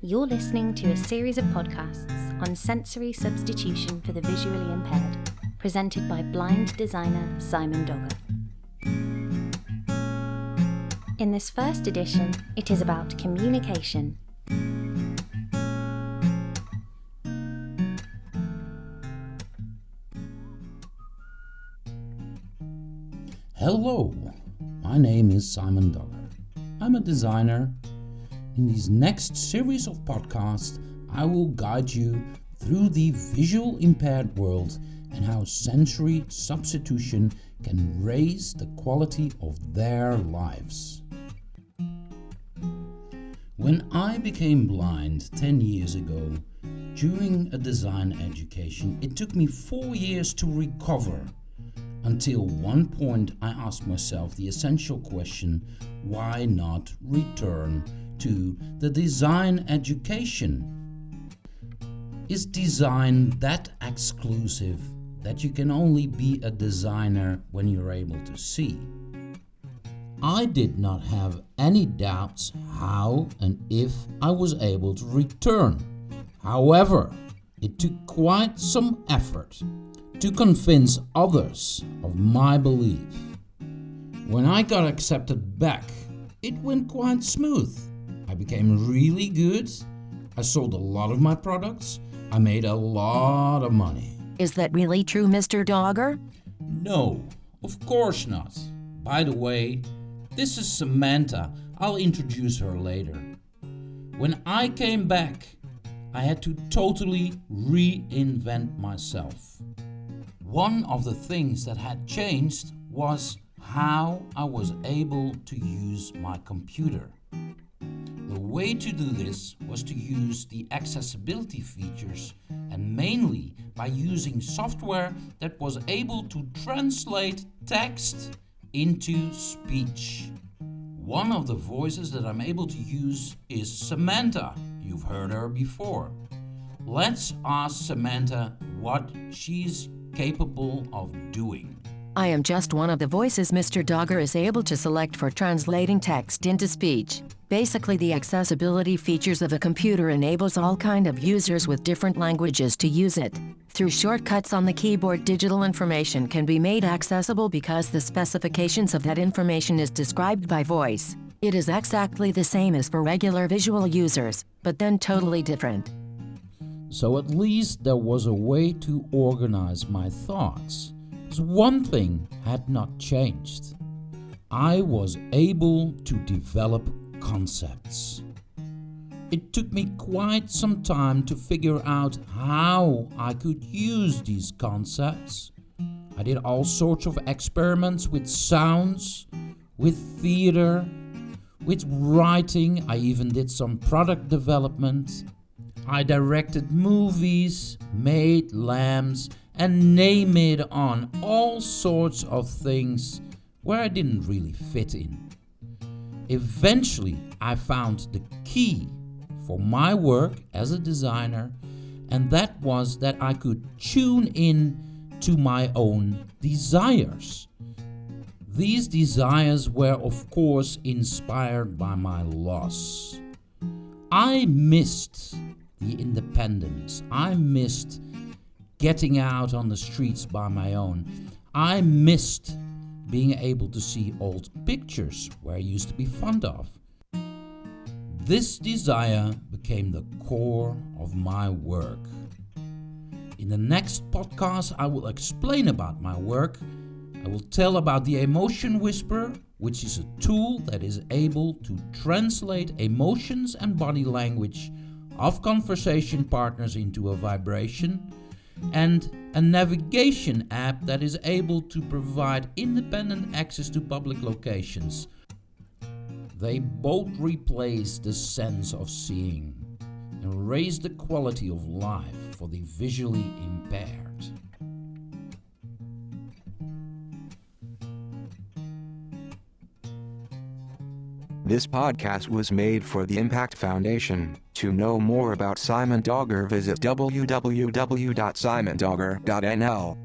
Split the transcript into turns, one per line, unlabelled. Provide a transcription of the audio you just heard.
You're listening to a series of podcasts on sensory substitution for the visually impaired, presented by blind designer Simon Dogger. In this first edition, it is about communication.
Hello, my name is Simon Dogger. I'm a designer. In these next series of podcasts, I will guide you through the visual impaired world and how sensory substitution can raise the quality of their lives. When I became blind 10 years ago, during a design education, it took me 4 years to recover. Until one point I asked myself the essential question, why not return to the design education? Is design that exclusive that you can only be a designer when you're able to see? I did not have any doubts how and if I was able to return. However, it took quite some effort to convince others of my belief. When I got accepted back, it went quite smooth. I became really good. I sold a lot of my products. I made a lot of money.
Is that really true, Mr. Dogger?
No, of course not. By the way, this is Samantha. I'll introduce her later. When I came back, I had to totally reinvent myself. One of the things that had changed was how I was able to use my computer. The way to do this was to use the accessibility features, and mainly by using software that was able to translate text into speech. One of the voices that I'm able to use is Samantha. You've heard her before. Let's ask Samantha what she's capable of doing.
I am just one of the voices Mr. Dogger is able to select for translating text into speech. Basically, the accessibility features of a computer enables all kind of users with different languages to use it. Through shortcuts on the keyboard, digital information can be made accessible because the specifications of that information is described by voice. It is exactly the same as for regular visual users, but then totally different.
So at least there was a way to organize my thoughts. Because one thing had not changed. I was able to develop concepts. It took me quite some time to figure out how I could use these concepts. I did all sorts of experiments with sounds, with theater, with writing. I even did some product development. I directed movies, made lamps, and name it on all sorts of things where I didn't really fit in. Eventually, I found the key for my work as a designer, and that was that I could tune in to my own desires. These desires were, of course, inspired by my loss. I missed the independence. I missed getting out on the streets by my own. I missed being able to see old pictures where I used to be fond of. This desire became the core of my work. In the next podcast, I will explain about my work. I will tell about the Emotion Whisperer, which is a tool that is able to translate emotions and body language of conversation partners into a vibration, and a navigation app that is able to provide independent access to public locations. They both replace the sense of seeing and raise the quality of life for the visually impaired.
This podcast was made for the Impact Foundation. To know more about Simon Dogger, visit www.simondogger.nl.